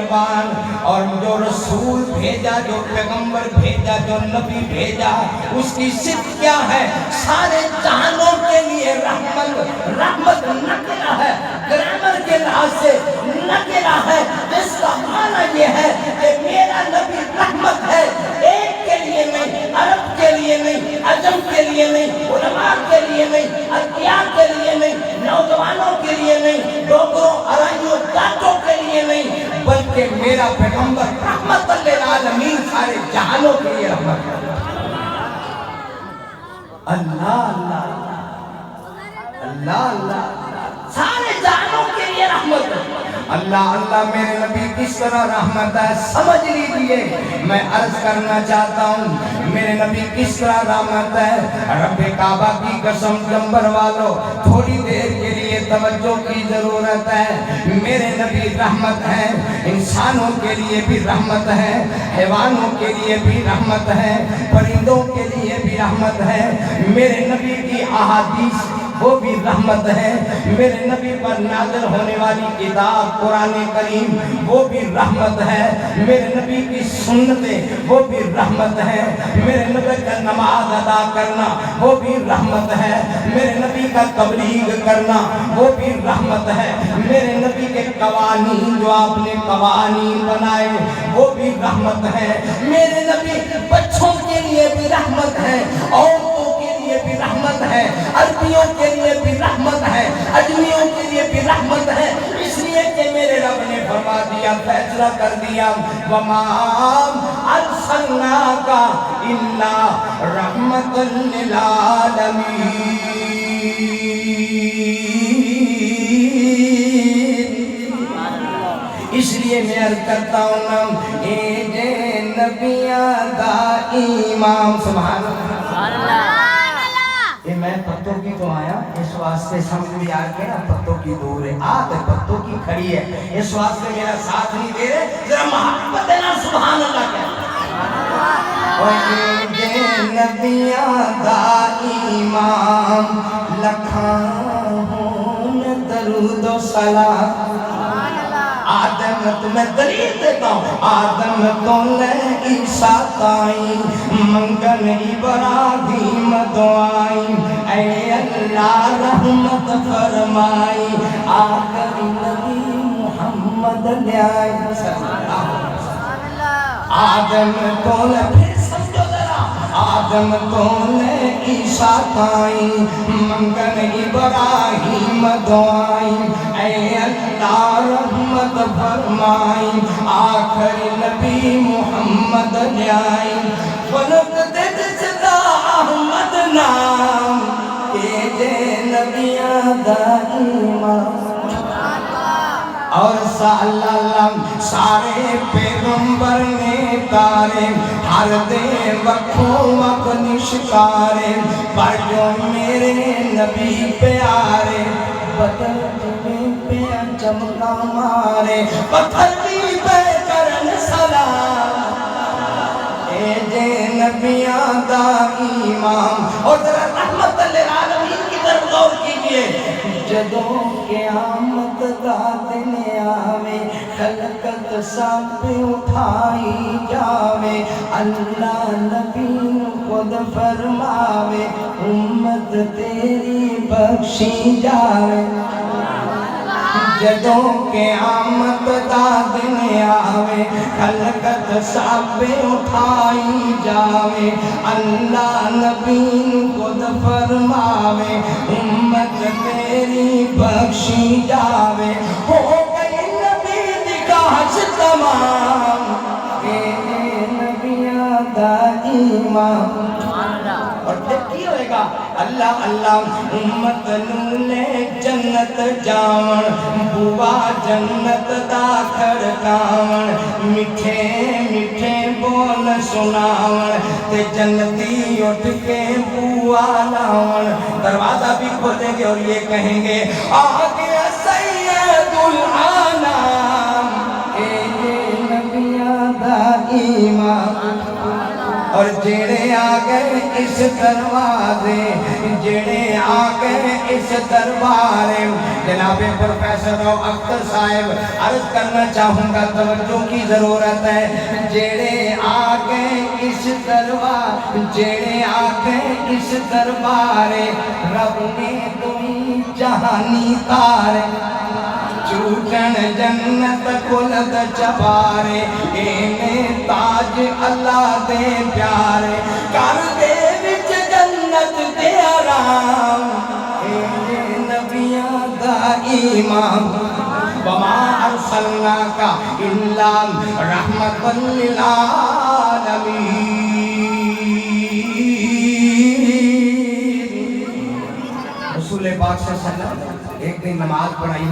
زبان، اور جو رسول بھیجا، جو پیغمبر بھیجا، جو نبی بھیجا، اس کی صفت کیا ہے؟ سارے جہانوں کے لیے رحمت۔ رحمت نکرہ ہے، گرامر کے لحاظ سے نکرہ ہے، جس کا معنی یہ ہے کہ میرا نبی رحمت ہے، ایک کے لیے نہیں، عرب کے لیے نہیں، عجم کے لیے نہیں، علماء کے لیے نہیں، اتیار کے لیے نہیں، نوجوانوں کے لیے نہیں، ڈوگروں، ارائیوں، جاتوں کے لیے نہیں، بلکہ میرا پیغمبر رحمت للعالمین، سارے جہانوں کے لیے رحمت ہے۔ اللہ اللہ اللہ اللہ، سارے جہانوں کے لیے رحمت ہے۔ اللہ اللہ، میرے نبی کس طرح رحمت ہے سمجھ لیجئے۔ میں عرض کرنا چاہتا ہوں میرے نبی کس طرح رحمت ہے۔ رب کعبہ کی قسم، جنبر والو تھوڑی دیر کے لیے توجہ کی ضرورت ہے۔ میرے نبی رحمت ہے، انسانوں کے لیے بھی رحمت ہے، حیوانوں کے لیے بھی رحمت ہے، پرندوں کے لیے بھی رحمت ہے۔ میرے نبی کی احادیث وہ بھی رحمت ہے، میرے نبی پر نازل ہونے والی کتاب قرآن کریم وہ بھی رحمت ہے، میرے نبی کی سنتیں وہ بھی رحمت ہے، میرے نبی کا نماز ادا کرنا وہ بھی رحمت ہے، میرے نبی کا تبلیغ کرنا وہ بھی رحمت ہے، میرے نبی کے قوانین جو آپ نے قوانین بنائے وہ بھی رحمت ہے، میرے نبی بچوں کے لیے بھی رحمت ہے، عورتوں کے لیے بھی رحمت ہے، عربیوں کے لیے بھی رحمت ہے، اجمیوں کے لیے بھی رحمت ہے۔ اس لیے کہ میرے رب نے فرما دیا، فیصلہ کر دیا، وَمَا أَرْسَلْنَاكَ إِلَّا رَحْمَةً لِلْعَالَمِينَ۔ اس لیے میں عرض کرتا ہوں اے جے نبیاں دا امام، سبحان اللہ۔ یہ میں پتوں کی تو آیا، اس واسطے سمجھ بھی آ کے نا پتوں کی دور ہے، آتے پتوں کی کھڑی ہے، اس واسطے میرا ساتھ نہیں دے رہے، ذرا محبت دینا، سبحان اللہ کہتا اے جے نبیاں دا امام، لکھاں ہون درود و سلام۔ آدم تمہیں دلیل دیتا ہوں، آدم تو لے عیسیٰ تائیں، منگن ابراہیم دعائیں، اے اللہ رحمت فرمائی، آخری نبی محمد لے آئیں۔ آدم تو لے، پھر سمجھو ذرا، آدم تو لے عیسیٰ تائیں، منگن ابراہیم دعائیں، اے اللہ رحمت فرمائی، آخر نبی محمد لے آئیں، فلک دد صدا احمد نام، اے جے نبیاں دا امام۔ اور سلام سارے پیغمبر نے تارے، ہر دے وقتوں وقت نشکارے، پر جو میرے نبی پیارے، بدل جمیں پہ چمکا مارے، پتھر بھی پہ کرن سلام، اے جے نبیاں دا امام۔ اور ذرا رحمت للعالمین کی طرف غور کیجئے، جدوں قیامت دا دن آوے، خلقت سب اٹھائی جاوے، اللہ نبی خود فرماوے، امت تیری بخشی جاوے۔ جدوں قیامت دا دن آوے، خلقت سب اٹھائی جاوے، اللہ نبی خود فرماوے، امت تیری بخشی جاوے، ہو گئی نبی دی کاش تمام، اے نبیاں دا امام۔ اور پھر کی ہوئے گا؟ اللہ اللہ امت نولے جنت جاون، بوا جنت دا کھڑکاون، میٹھے میٹھے بول سناون، تے جنتی اٹھ کے بوا لاون، دروازہ بھی کھولیں گے اور یہ کہیں گے آ گیا سید العالم، اے نبیاں دا امام۔ اور جڑے آ گئے اس دروازے جڑے آ گئے اس دربارے جناب پروفیسر اختر صاحب عرض کرنا چاہوں گا توجہ کی ضرورت ہے جڑے آ گئے اس دربارے جڑے آ گئے اس دربارے رب نے تم جہانی تارے چوٹن جنت کلد چبارے اینے تاج اللہ دے پیارے کر دے وچ جنت دے آرام اینے نبیاں دا ایمان وما ارسلناک الا رحمت للعالمین رسول پاک صلی اللہ علیہ وسلم ایک دن نماز پڑھائی